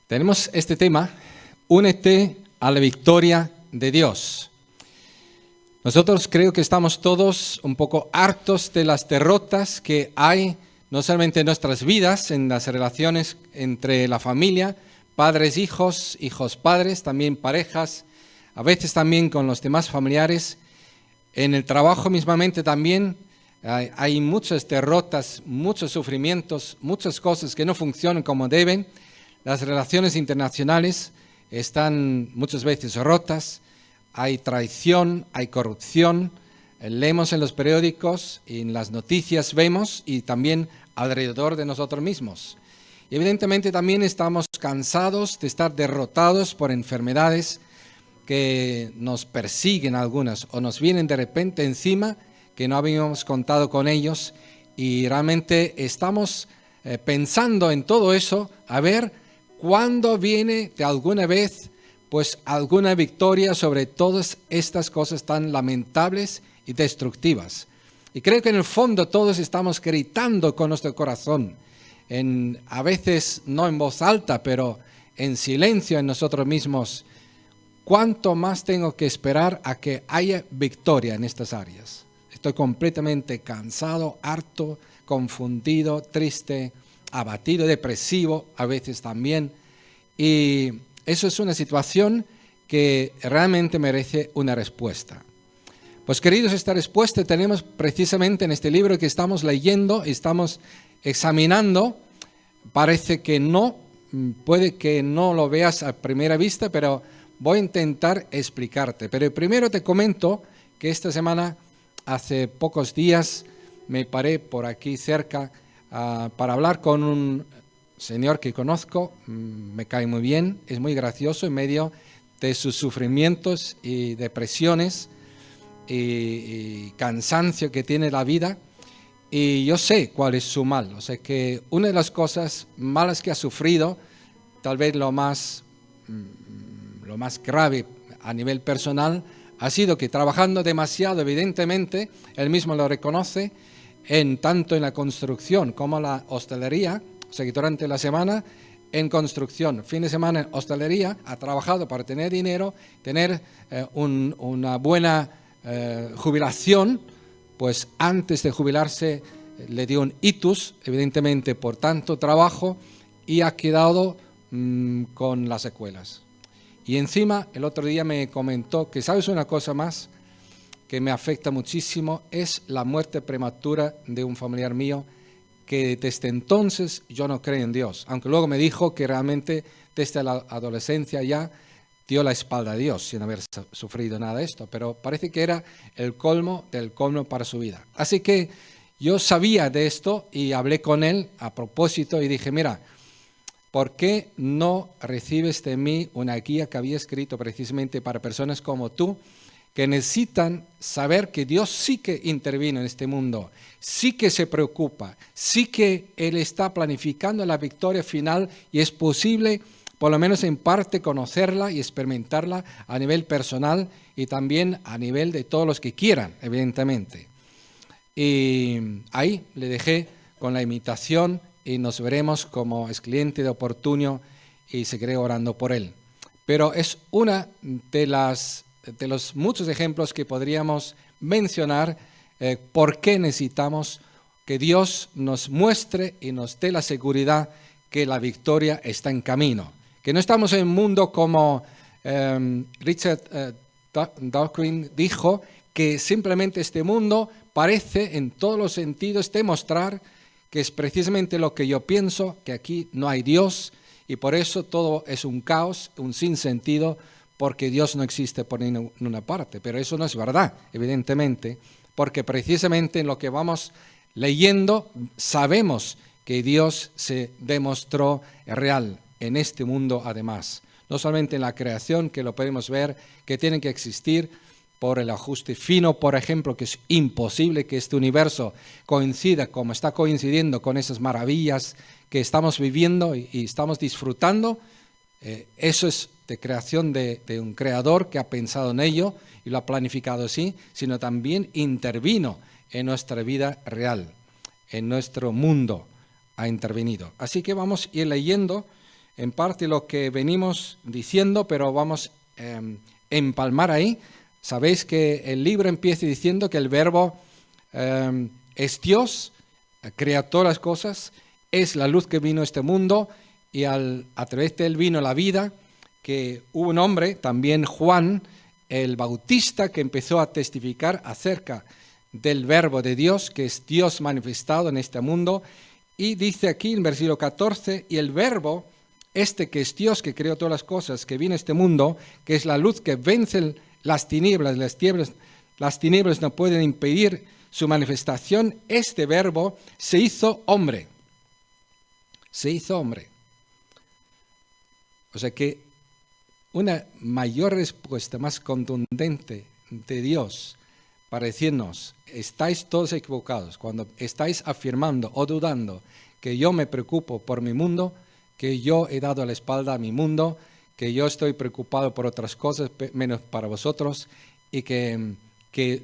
Tenemos este tema, únete a la victoria de Dios. Nosotros creo que estamos todos un poco hartos de las derrotas que hay, no solamente en nuestras vidas, en las relaciones entre la familia, padres, hijos, hijos, padres, también parejas, a veces también con los demás familiares. En el trabajo mismamente también hay muchas derrotas, muchos sufrimientos, muchas cosas que no funcionan como deben. Las relaciones internacionales están muchas veces rotas, hay traición, hay corrupción, leemos en los periódicos, en las noticias vemos y también alrededor de nosotros mismos. Y evidentemente también estamos cansados de estar derrotados por enfermedades que nos persiguen algunas o nos vienen de repente encima que no habíamos contado con ellos y realmente estamos pensando en todo eso, a ver cuándo viene de alguna vez pues alguna victoria sobre todas estas cosas tan lamentables y destructivas. Y creo que en el fondo todos estamos gritando con nuestro corazón, a veces no en voz alta, pero en silencio en nosotros mismos. ¿Cuánto más tengo que esperar a que haya victoria en estas áreas? Estoy completamente cansado, harto, confundido, triste, abatido, depresivo, a veces también. Y eso es una situación que realmente merece una respuesta. Pues queridos, esta respuesta tenemos precisamente en este libro que estamos leyendo, estamos examinando. Parece que no, puede que no lo veas a primera vista, pero voy a intentar explicarte. Pero primero te comento que esta semana, hace pocos días, me paré por aquí cerca para hablar con un señor que conozco, me cae muy bien, es muy gracioso en medio de sus sufrimientos y depresiones y cansancio que tiene la vida. Y yo sé cuál es su mal. O sea que una de las cosas malas que ha sufrido, tal vez lo más grave a nivel personal, ha sido que trabajando demasiado, evidentemente, él mismo lo reconoce, tanto en la construcción como la hostelería. O sea que durante la semana en construcción, fin de semana en hostelería, ha trabajado para tener dinero, tener una buena jubilación. Pues antes de jubilarse le dio un ictus, evidentemente por tanto trabajo, y ha quedado con las secuelas. Y encima el otro día me comentó que, ¿sabes una cosa más que me afecta muchísimo? Es la muerte prematura de un familiar mío, que desde entonces yo no creo en Dios, aunque luego me dijo que realmente desde la adolescencia ya dio la espalda a Dios sin haber sufrido nada de esto, pero parece que era el colmo del colmo para su vida. Así que yo sabía de esto y hablé con él a propósito y dije, mira, ¿por qué no recibes de mí una guía que había escrito precisamente para personas como tú, que necesitan saber que Dios sí que interviene en este mundo, sí que se preocupa, sí que Él está planificando la victoria final y es posible, por lo menos en parte, conocerla y experimentarla a nivel personal y también a nivel de todos los que quieran, evidentemente. Y ahí le dejé con la invitación y nos veremos como es cliente de Oportunio y seguiré orando por él. Pero es una de los muchos ejemplos que podríamos mencionar por qué necesitamos que Dios nos muestre y nos dé la seguridad que la victoria está en camino. Que no estamos en un mundo como Richard Dawkins dijo, que simplemente este mundo parece en todos los sentidos demostrar que es precisamente lo que yo pienso, que aquí no hay Dios y por eso todo es un caos, un sinsentido, porque Dios no existe por ninguna parte. Pero eso no es verdad, evidentemente, porque precisamente en lo que vamos leyendo sabemos que Dios se demostró real en este mundo además. No solamente en la creación, que lo podemos ver, que tiene que existir por el ajuste fino, por ejemplo, que es imposible que este universo coincida como está coincidiendo con esas maravillas que estamos viviendo y estamos disfrutando. Eso es de creación de un creador que ha pensado en ello y lo ha planificado así, sino también intervino en nuestra vida real, en nuestro mundo ha intervenido. Así que vamos a ir leyendo en parte lo que venimos diciendo, pero vamos a empalmar ahí. Sabéis que el libro empieza diciendo que el Verbo es Dios, crea todas las cosas, es la luz que vino a este mundo y a través de él vino la vida, que hubo un hombre, también Juan, el Bautista, que empezó a testificar acerca del Verbo de Dios, que es Dios manifestado en este mundo. Y dice aquí en versículo 14, y el Verbo, que es Dios, que creó todas las cosas, que vino a este mundo, que es la luz que vence las tinieblas no pueden impedir su manifestación, este Verbo se hizo hombre. Se hizo hombre. O sea que una mayor respuesta, más contundente de Dios para decirnos, estáis todos equivocados, cuando estáis afirmando o dudando que yo me preocupo por mi mundo, que yo he dado la espalda a mi mundo, que yo estoy preocupado por otras cosas menos para vosotros y que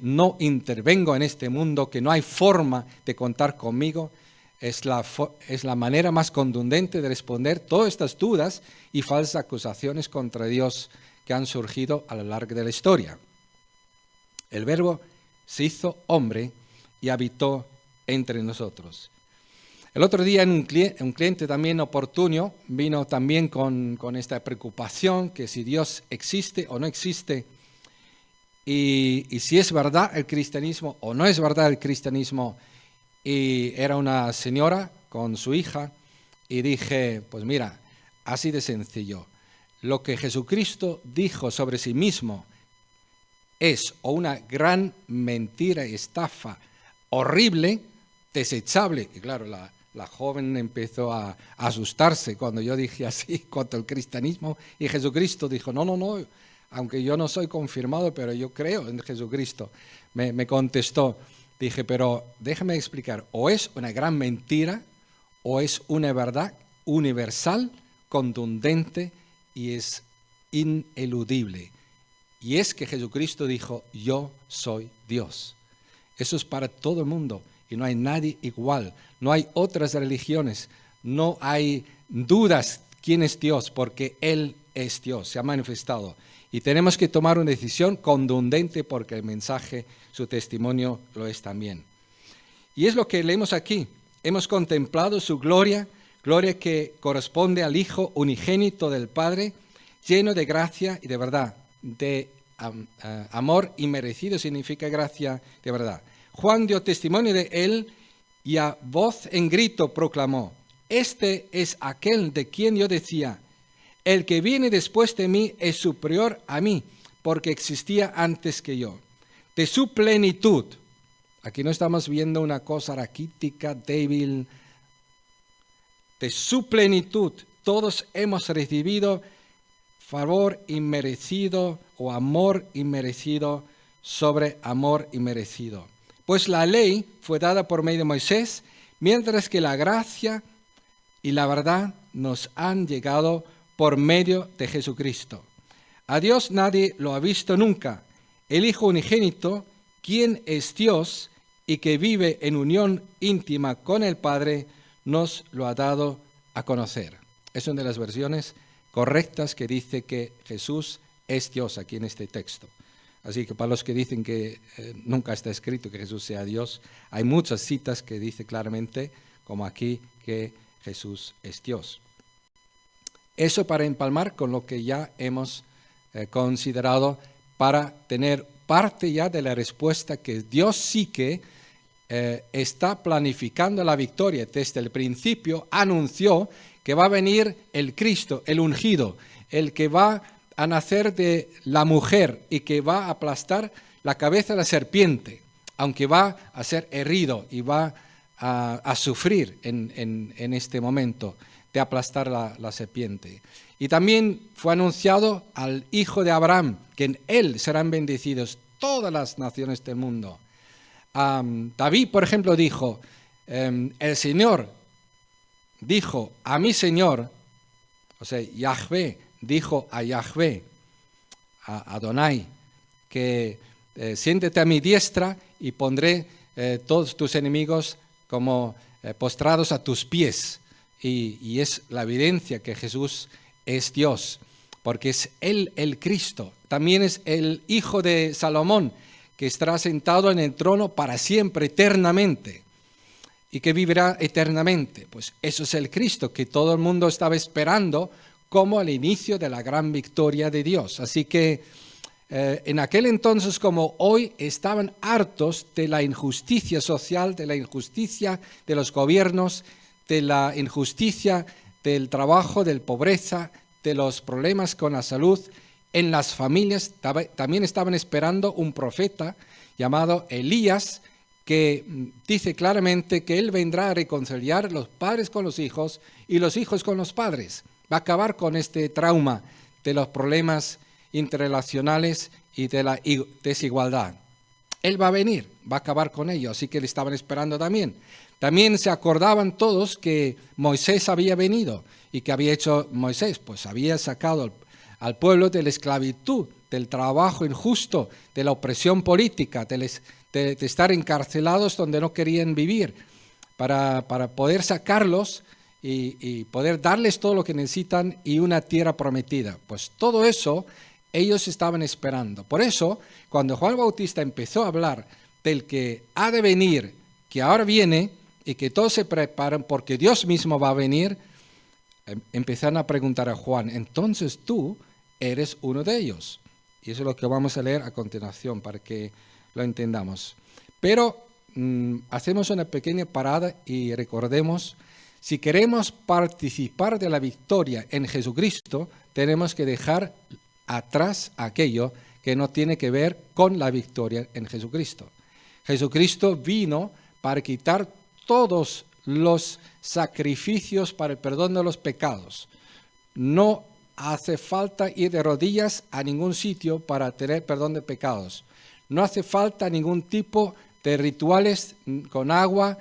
no intervengo en este mundo, que no hay forma de contar conmigo, es la manera más contundente de responder todas estas dudas y falsas acusaciones contra Dios que han surgido a lo largo de la historia. El Verbo se hizo hombre y habitó entre nosotros. El otro día un cliente también oportuno vino también con esta preocupación que si Dios existe o no existe y si es verdad el cristianismo o no es verdad el cristianismo. Y era una señora con su hija y dije, pues mira, así de sencillo, lo que Jesucristo dijo sobre sí mismo es o una gran mentira y estafa horrible, desechable. Y claro, la joven empezó a asustarse cuando yo dije así contra el cristianismo y Jesucristo dijo, no, aunque yo no soy confirmado, pero yo creo en Jesucristo. Me contestó. Dije, pero déjame explicar, o es una gran mentira o es una verdad universal, contundente y es ineludible. Y es que Jesucristo dijo, yo soy Dios. Eso es para todo el mundo y no hay nadie igual. No hay otras religiones, no hay dudas quién es Dios porque Él es Dios, se ha manifestado. Y tenemos que tomar una decisión contundente porque el mensaje, su testimonio lo es también. Y es lo que leemos aquí. Hemos contemplado su gloria, gloria que corresponde al Hijo unigénito del Padre, lleno de gracia y de verdad, de amor inmerecido significa gracia de verdad. Juan dio testimonio de él y a voz en grito proclamó, este es aquel de quien yo decía, el que viene después de mí es superior a mí, porque existía antes que yo. De su plenitud, aquí no estamos viendo una cosa raquítica, débil, de su plenitud todos hemos recibido favor inmerecido o amor inmerecido sobre amor inmerecido. Pues la ley fue dada por medio de Moisés, mientras que la gracia y la verdad nos han llegado por medio de Jesucristo. A Dios nadie lo ha visto nunca. El Hijo unigénito, quien es Dios y que vive en unión íntima con el Padre, nos lo ha dado a conocer. Es una de las versiones correctas que dice que Jesús es Dios aquí en este texto. Así que para los que dicen que nunca está escrito que Jesús sea Dios, hay muchas citas que dice claramente, como aquí, que Jesús es Dios. Eso para empalmar con lo que ya hemos considerado para tener parte ya de la respuesta que Dios sí que está planificando la victoria. Desde el principio anunció que va a venir el Cristo, el ungido, el que va a nacer de la mujer y que va a aplastar la cabeza de la serpiente, aunque va a ser herido y va a sufrir en este momento de aplastar la serpiente. Y también fue anunciado al Hijo de Abraham, que en él serán bendecidos todas las naciones del mundo. David, por ejemplo, dijo, el Señor dijo a mi Señor, o sea, Yahvé dijo a Yahvé, a Adonai, que siéntate a mi diestra y pondré todos tus enemigos como postrados a tus pies. y es la evidencia que Jesús es Dios, porque es Él el Cristo. También es el Hijo de Salomón, que estará sentado en el trono para siempre, eternamente, y que vivirá eternamente. Pues eso es el Cristo que todo el mundo estaba esperando como el inicio de la gran victoria de Dios. Así que en aquel entonces como hoy estaban hartos de la injusticia social, de la injusticia de los gobiernos, de la injusticia del trabajo, de la pobreza, de los problemas con la salud. En las familias también estaban esperando un profeta llamado Elías, que dice claramente que él vendrá a reconciliar los padres con los hijos y los hijos con los padres. Va a acabar con este trauma de los problemas interrelacionales y de la desigualdad. Él va a venir, va a acabar con ello, así que le estaban esperando también. También se acordaban todos que Moisés había venido y que había hecho Moisés, pues había sacado al pueblo de la esclavitud, del trabajo injusto, de la opresión política, de estar encarcelados donde no querían vivir, para poder sacarlos y poder darles todo lo que necesitan y una tierra prometida. Pues todo eso ellos estaban esperando. Por eso, cuando Juan Bautista empezó a hablar del que ha de venir, que ahora viene, y que todos se preparan porque Dios mismo va a venir, empezaron a preguntar a Juan, entonces tú eres uno de ellos. Y eso es lo que vamos a leer a continuación para que lo entendamos. Pero hacemos una pequeña parada y recordemos, si queremos participar de la victoria en Jesucristo, tenemos que dejar atrás aquello que no tiene que ver con la victoria en Jesucristo. Jesucristo vino para quitar todos los sacrificios para el perdón de los pecados. No hace falta ir de rodillas a ningún sitio para tener perdón de pecados. No hace falta ningún tipo de rituales con agua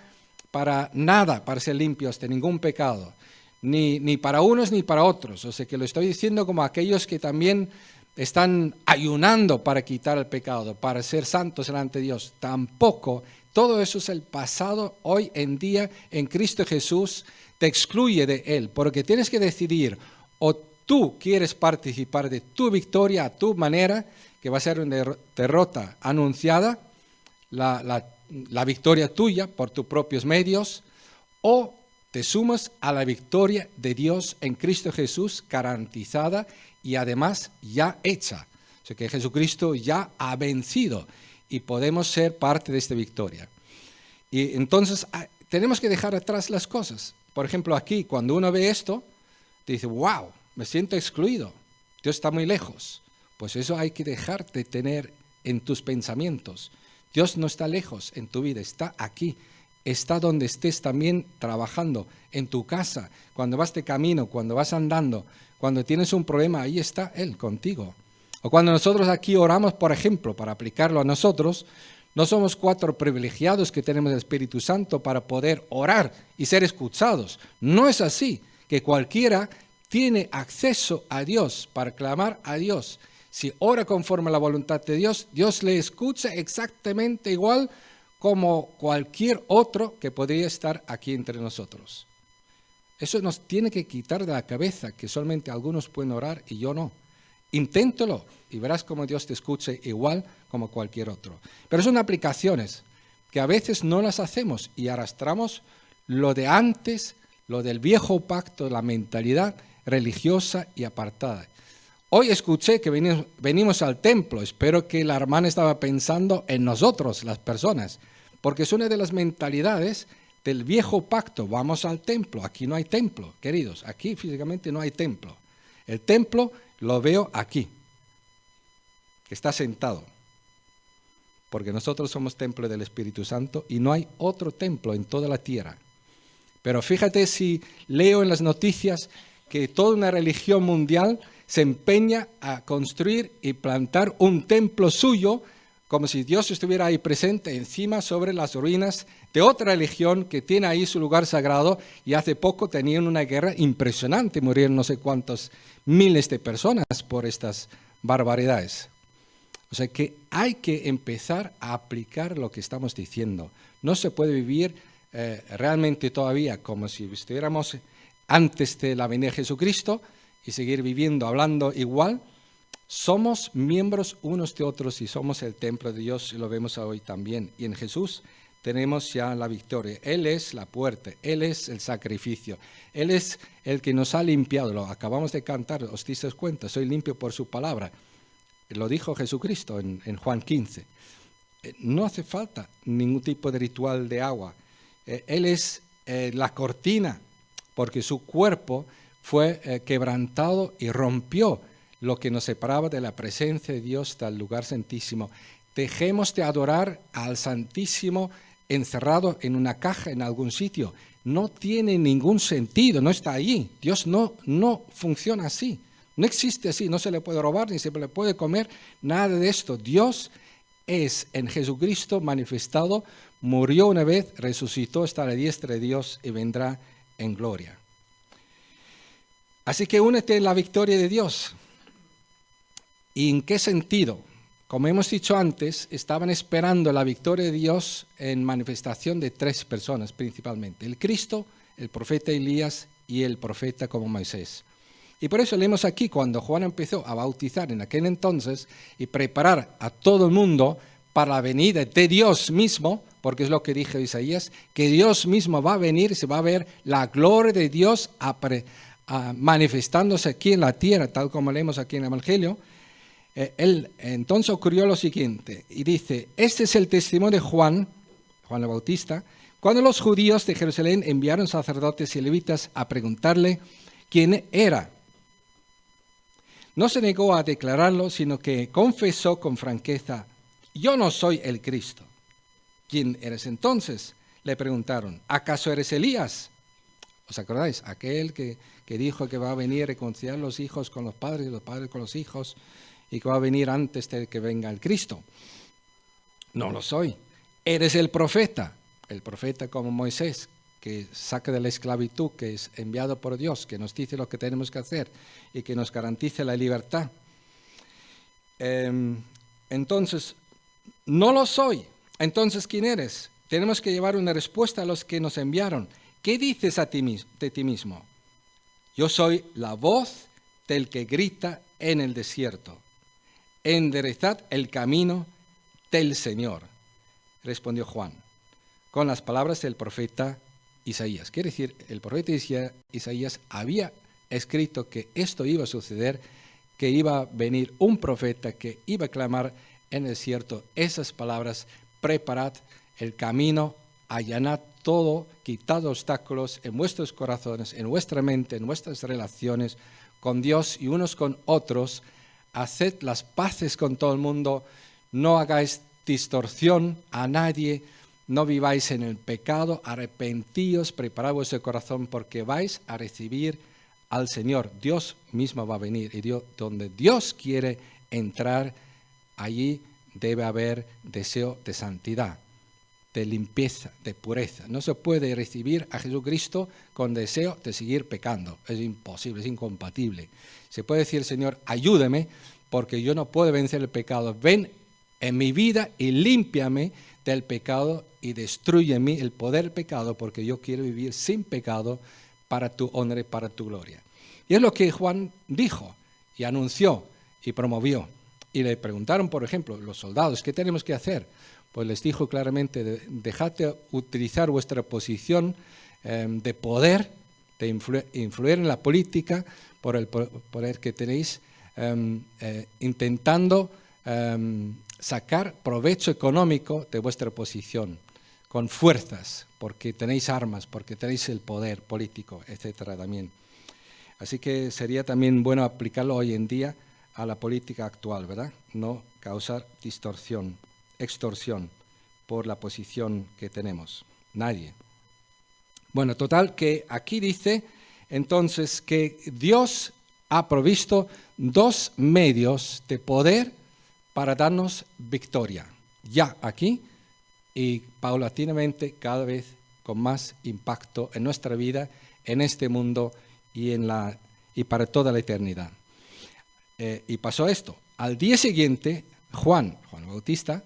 para nada, para ser limpios de ningún pecado. Ni para unos ni para otros. O sea que lo estoy diciendo como aquellos que también están ayunando para quitar el pecado, para ser santos delante de Dios. Tampoco. Todo eso es el pasado. Hoy en día en Cristo Jesús te excluye de Él, porque tienes que decidir, o tú quieres participar de tu victoria a tu manera, que va a ser una derrota anunciada, la victoria tuya por tus propios medios, o te sumas a la victoria de Dios en Cristo Jesús, garantizada y además ya hecha. O sea que Jesucristo ya ha vencido y podemos ser parte de esta victoria. Y entonces tenemos que dejar atrás las cosas. Por ejemplo, aquí, cuando uno ve esto, dice, wow, me siento excluido, Dios está muy lejos. Pues eso hay que dejar de tener en tus pensamientos. Dios no está lejos en tu vida, está aquí. Está donde estés también trabajando, en tu casa, cuando vas de camino, cuando vas andando, cuando tienes un problema, ahí está Él contigo. O cuando nosotros aquí oramos, por ejemplo, para aplicarlo a nosotros, no somos 4 privilegiados que tenemos el Espíritu Santo para poder orar y ser escuchados. No es así, que cualquiera tiene acceso a Dios para clamar a Dios. Si ora conforme a la voluntad de Dios, Dios le escucha exactamente igual como cualquier otro que podría estar aquí entre nosotros. Eso nos tiene que quitar de la cabeza que solamente algunos pueden orar y yo no. Inténtalo y verás cómo Dios te escuche igual como cualquier otro. Pero son aplicaciones que a veces no las hacemos y arrastramos lo de antes, lo del viejo pacto, la mentalidad religiosa y apartada. Hoy escuché que venimos al templo, espero que la hermana estaba pensando en nosotros, las personas, porque es una de las mentalidades del viejo pacto. Vamos al templo, aquí no hay templo, queridos, aquí físicamente no hay templo. El templo lo veo aquí, que está sentado, porque nosotros somos templo del Espíritu Santo y no hay otro templo en toda la tierra. Pero fíjate si leo en las noticias que toda una religión mundial se empeña a construir y plantar un templo suyo, como si Dios estuviera ahí presente encima sobre las ruinas de otra religión que tiene ahí su lugar sagrado, y hace poco tenían una guerra impresionante, murieron no sé cuántos miles de personas por estas barbaridades. O sea que hay que empezar a aplicar lo que estamos diciendo. No se puede vivir realmente todavía como si estuviéramos antes de la venida de Jesucristo y seguir viviendo, hablando igual, somos miembros unos de otros y somos el templo de Dios y lo vemos hoy también. Y en Jesús tenemos ya la victoria. Él es la puerta, Él es el sacrificio, Él es el que nos ha limpiado. Lo acabamos de cantar, os disteis cuenta, soy limpio por su palabra. Lo dijo Jesucristo en Juan 15. No hace falta ningún tipo de ritual de agua. Él es la cortina, porque su cuerpo fue quebrantado y rompió lo que nos separaba de la presencia de Dios del lugar santísimo. Dejemos de adorar al Santísimo encerrado en una caja en algún sitio. No tiene ningún sentido, no está allí. Dios no funciona así. No existe así, no se le puede robar ni se le puede comer, nada de esto. Dios es en Jesucristo manifestado, murió una vez, resucitó, está a la diestra de Dios y vendrá en gloria. Así que únete en la victoria de Dios. ¿Y en qué sentido? Como hemos dicho antes, estaban esperando la victoria de Dios en manifestación de 3 personas principalmente: el Cristo, el profeta Elías y el profeta como Moisés. Y por eso leemos aquí, cuando Juan empezó a bautizar en aquel entonces y preparar a todo el mundo para la venida de Dios mismo, porque es lo que dijo Isaías, que Dios mismo va a venir y se va a ver la gloria de Dios manifestándose aquí en la tierra, tal como leemos aquí en el Evangelio. Entonces ocurrió lo siguiente, y dice: este es el testimonio de Juan el Bautista, cuando los judíos de Jerusalén enviaron sacerdotes y levitas a preguntarle quién era. No se negó a declararlo, sino que confesó con franqueza: yo no soy el Cristo. ¿Quién eres entonces?, le preguntaron. ¿Acaso eres Elías? ¿Os acordáis? Aquel que dijo que va a venir a reconciliar los hijos con los padres y los padres con los hijos, y que va a venir antes de que venga el Cristo. No lo soy. Eres el profeta como Moisés, que saca de la esclavitud, que es enviado por Dios, que nos dice lo que tenemos que hacer y que nos garantice la libertad. Entonces, no lo soy. Entonces, ¿quién eres? Tenemos que llevar una respuesta a los que nos enviaron. ¿Qué dices de ti mismo? Yo soy la voz del que grita en el desierto: enderezad el camino del Señor, respondió Juan, con las palabras del profeta Isaías. Quiere decir, el profeta Isaías había escrito que esto iba a suceder, que iba a venir un profeta que iba a clamar en el desierto esas palabras: preparad el camino, allanad todo, quitad obstáculos en vuestros corazones, en vuestra mente, en vuestras relaciones con Dios y unos con otros. Haced las paces con todo el mundo, no hagáis distorsión a nadie, no viváis en el pecado, arrepentíos, preparad vuestro corazón, porque vais a recibir al Señor. Dios mismo va a venir, y donde Dios quiere entrar, allí debe haber deseo de santidad, de limpieza, de pureza. No se puede recibir a Jesucristo con deseo de seguir pecando. Es imposible, es incompatible. Se puede decir: Señor, ayúdame, porque yo no puedo vencer el pecado. Ven en mi vida y límpiame del pecado y destruye en mí el poder del pecado, porque yo quiero vivir sin pecado para tu honra y para tu gloria. Y es lo que Juan dijo y anunció y promovió. Y le preguntaron, por ejemplo, los soldados: ¿qué tenemos que hacer? Pues les dijo claramente: dejad de utilizar vuestra posición de poder, de influir en la política, por el poder que tenéis, intentando sacar provecho económico de vuestra posición, con fuerzas, porque tenéis armas, porque tenéis el poder político, etcétera también. Así que sería también bueno aplicarlo hoy en día a la política actual, ¿verdad? No causar extorsión por la posición que tenemos. Nadie. Bueno, total, que aquí dice entonces que Dios ha provisto 2 medios de poder para darnos victoria. Ya aquí y paulatinamente, cada vez con más impacto en nuestra vida, en este mundo y para toda la eternidad. Y pasó esto. Al día siguiente, Juan Bautista,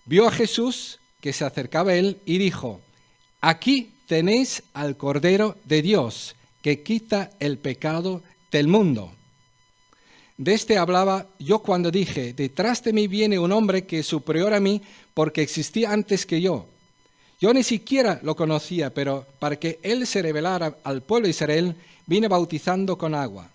vio a Jesús que se acercaba a él y dijo: aquí tenéis al Cordero de Dios, que quita el pecado del mundo. De este hablaba yo cuando dije, detrás de mí viene un hombre que es superior a mí porque existía antes que yo. Yo ni siquiera lo conocía, pero para que él se revelara al pueblo de Israel, vine bautizando con agua.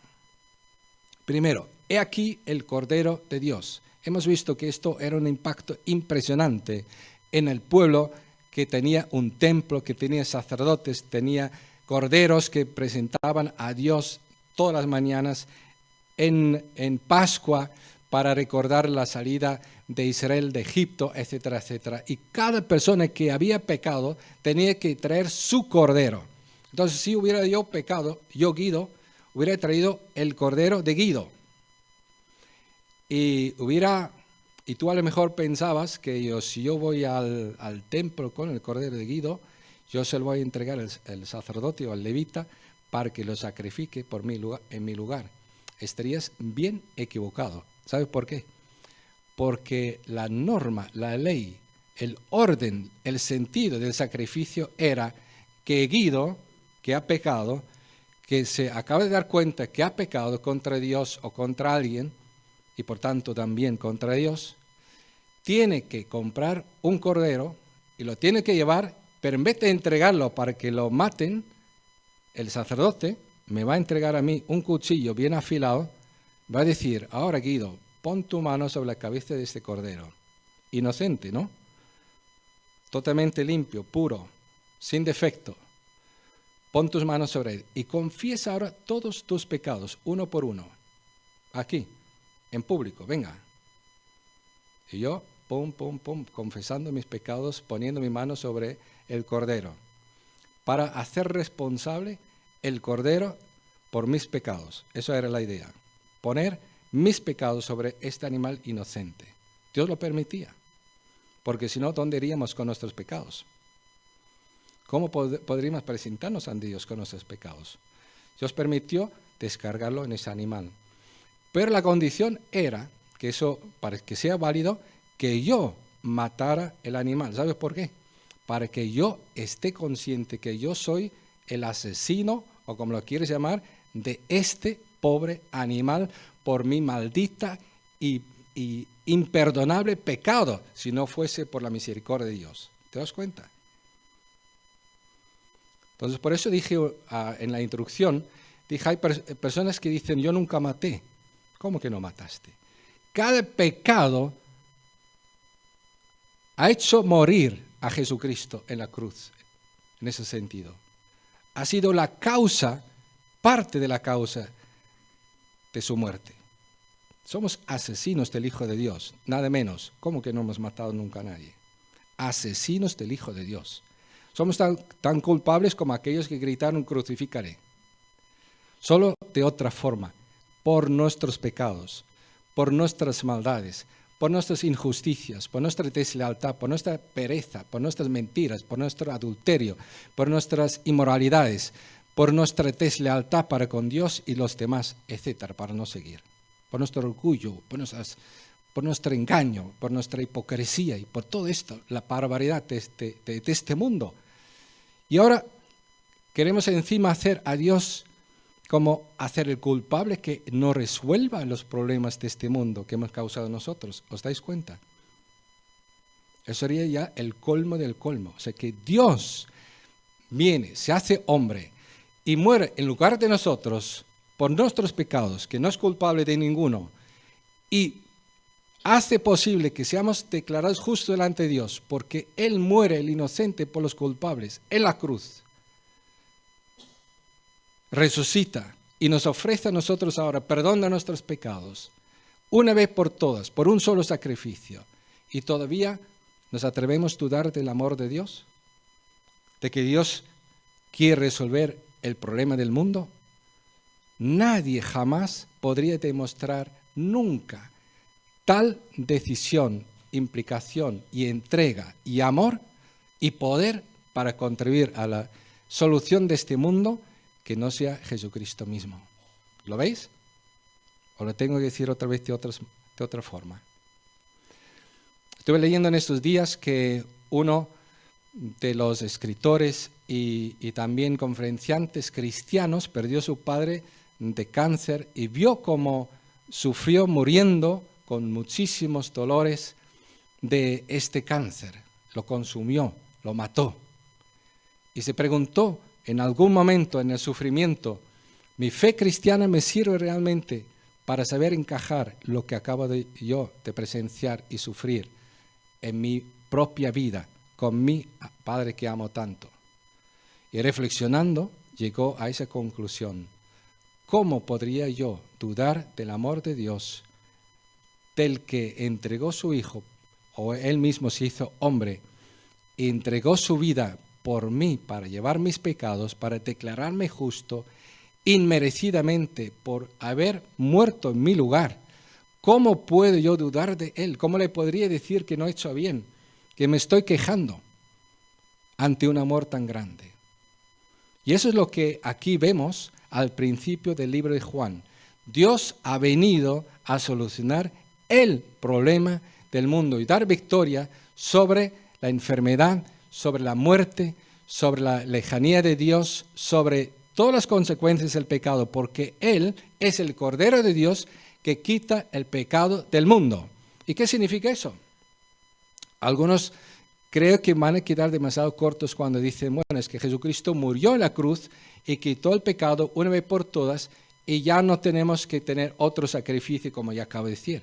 Primero, he aquí el Cordero de Dios. Hemos visto que esto era un impacto impresionante en el pueblo que tenía un templo, que tenía sacerdotes, tenía corderos que presentaban a Dios todas las mañanas en Pascua para recordar la salida de Israel de Egipto, etcétera, etcétera. Y cada persona que había pecado tenía que traer su cordero. Entonces, si hubiera yo pecado, yo Guido, hubiera traído el cordero de Guido. Y tú a lo mejor pensabas que si yo voy al templo con el cordero de Guido, yo se lo voy a entregar al sacerdote o al levita para que lo sacrifique en mi lugar. Estarías bien equivocado. ¿Sabes por qué? Porque la norma, la ley, el orden, el sentido del sacrificio era que Guido, que ha pecado, que se acaba de dar cuenta que ha pecado contra Dios o contra alguien, y por tanto también contra Dios, tiene que comprar un cordero y lo tiene que llevar, pero en vez de entregarlo para que lo maten, el sacerdote me va a entregar a mí un cuchillo bien afilado, va a decir, ahora Guido, pon tu mano sobre la cabeza de este cordero. Inocente, ¿no? Totalmente limpio, puro, sin defecto. Pon tus manos sobre él y confiesa ahora todos tus pecados, uno por uno. Aquí, en público, venga. Y yo, pum, pum, pum, confesando mis pecados, poniendo mi mano sobre el cordero, para hacer responsable el cordero por mis pecados. Eso era la idea. Poner mis pecados sobre este animal inocente. Dios lo permitía. Porque si no, ¿dónde iríamos con nuestros pecados? ¿Cómo podríamos presentarnos ante Dios con nuestros pecados? Dios permitió descargarlo en ese animal. Pero la condición era que eso, para que sea válido, que yo matara el animal. ¿Sabes por qué? Para que yo esté consciente que yo soy el asesino, o como lo quieres llamar, de este pobre animal por mi maldita y imperdonable pecado, si no fuese por la misericordia de Dios. ¿Te das cuenta? Entonces, por eso dije en la introducción, hay personas que dicen, yo nunca maté. ¿Cómo que no mataste? Cada pecado ha hecho morir a Jesucristo en la cruz, en ese sentido. Ha sido la causa, parte de la causa de su muerte. Somos asesinos del Hijo de Dios, nada menos. ¿Cómo que no hemos matado nunca a nadie? Asesinos del Hijo de Dios. Somos tan culpables como aquellos que gritaron crucifícale. Solo de otra forma, por nuestros pecados, por nuestras maldades, por nuestras injusticias, por nuestra deslealtad, por nuestra pereza, por nuestras mentiras, por nuestro adulterio, por nuestras inmoralidades, por nuestra deslealtad para con Dios y los demás, etcétera, para no seguir. Por nuestro orgullo, por nuestro engaño, por nuestra hipocresía y por todo esto, la barbaridad de este mundo. Y ahora queremos encima hacer a Dios como hacer el culpable que no resuelva los problemas de este mundo que hemos causado nosotros. ¿Os dais cuenta? Eso sería ya el colmo del colmo. O sea, que Dios viene, se hace hombre y muere en lugar de nosotros por nuestros pecados, que no es culpable de ninguno, y hace posible que seamos declarados justos delante de Dios, porque Él muere, el inocente, por los culpables, en la cruz. Resucita y nos ofrece a nosotros ahora perdón de nuestros pecados, una vez por todas, por un solo sacrificio. Y todavía nos atrevemos a dudar del amor de Dios, de que Dios quiere resolver el problema del mundo. Nadie jamás podría demostrar nunca tal decisión, implicación y entrega y amor y poder para contribuir a la solución de este mundo que no sea Jesucristo mismo. ¿Lo veis? ¿O lo tengo que decir otra vez de otra forma? Estuve leyendo en estos días que uno de los escritores y también conferenciantes cristianos, perdió a su padre de cáncer y vio cómo sufrió muriendo con muchísimos dolores de este cáncer. Lo consumió, lo mató. Y se preguntó en algún momento en el sufrimiento, ¿mi fe cristiana me sirve realmente para saber encajar lo que acabo de presenciar y sufrir en mi propia vida con mi Padre que amo tanto? Y reflexionando, llegó a esa conclusión. ¿Cómo podría yo dudar del amor de Dios, del que entregó su Hijo, o Él mismo se hizo hombre, y entregó su vida por mí para llevar mis pecados, para declararme justo, inmerecidamente por haber muerto en mi lugar? ¿Cómo puedo yo dudar de Él? ¿Cómo le podría decir que no he hecho bien, que me estoy quejando ante un amor tan grande? Y eso es lo que aquí vemos al principio del libro de Juan. Dios ha venido a solucionar el problema del mundo y dar victoria sobre la enfermedad, sobre la muerte, sobre la lejanía de Dios, sobre todas las consecuencias del pecado, porque Él es el Cordero de Dios que quita el pecado del mundo. ¿Y qué significa eso? Algunos creo que van a quedar demasiado cortos cuando dicen, bueno, es que Jesucristo murió en la cruz y quitó el pecado una vez por todas y ya no tenemos que tener otro sacrificio, como ya acabo de decir.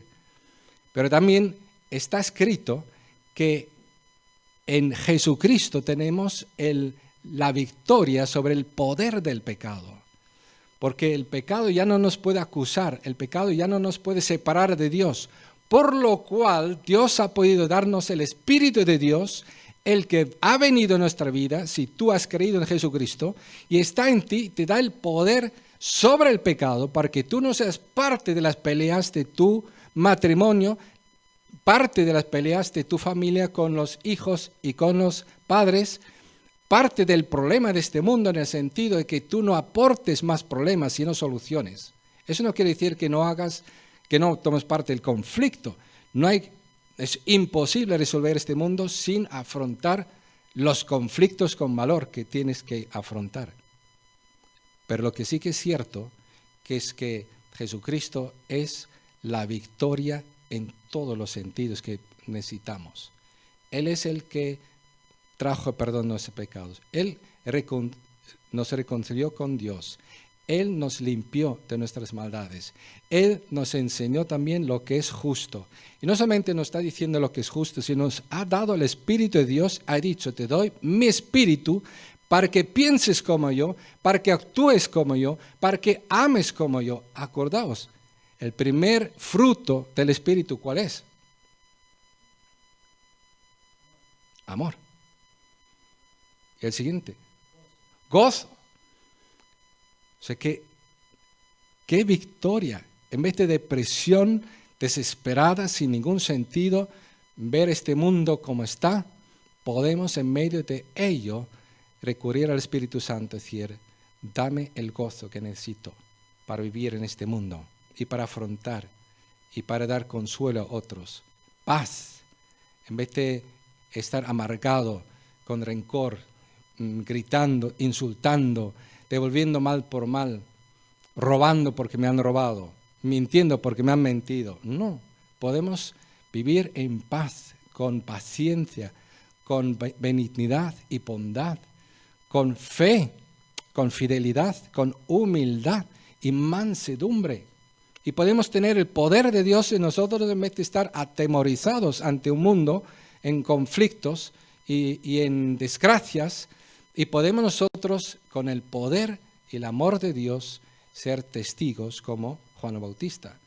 Pero también está escrito que en Jesucristo tenemos la victoria sobre el poder del pecado. Porque el pecado ya no nos puede acusar, el pecado ya no nos puede separar de Dios. Por lo cual Dios ha podido darnos el Espíritu de Dios, el que ha venido en nuestra vida, si tú has creído en Jesucristo, y está en ti, te da el poder sobre el pecado para que tú no seas parte de las peleas de tu matrimonio, parte de las peleas de tu familia con los hijos y con los padres, parte del problema de este mundo en el sentido de que tú no aportes más problemas, sino soluciones. Eso no quiere decir que no tomes parte del conflicto. Es imposible resolver este mundo sin afrontar los conflictos con valor que tienes que afrontar. Pero lo que sí que es cierto, que es que Jesucristo es la victoria en todos los sentidos que necesitamos. Él es el que trajo perdón a nuestros pecados. Él nos reconcilió con Dios. Él nos limpió de nuestras maldades. Él nos enseñó también lo que es justo. Y no solamente nos está diciendo lo que es justo, sino nos ha dado el Espíritu de Dios. Ha dicho, te doy mi Espíritu para que pienses como yo, para que actúes como yo, para que ames como yo. Acordaos, el primer fruto del Espíritu, ¿cuál es? Amor. Y el siguiente, gozo. O sea, qué victoria. En vez de depresión desesperada, sin ningún sentido, ver este mundo como está, podemos en medio de ello recurrir al Espíritu Santo y decir, dame el gozo que necesito para vivir en este mundo y para afrontar y para dar consuelo a otros. Paz. En vez de estar amargado, con rencor, gritando, insultando, devolviendo mal por mal, robando porque me han robado, mintiendo porque me han mentido. No, podemos vivir en paz, con paciencia, con benignidad y bondad, con fe, con fidelidad, con humildad y mansedumbre. Y podemos tener el poder de Dios en nosotros en vez de estar atemorizados ante un mundo en conflictos y en desgracias. Y podemos nosotros, con el poder y el amor de Dios, ser testigos como Juan el Bautista.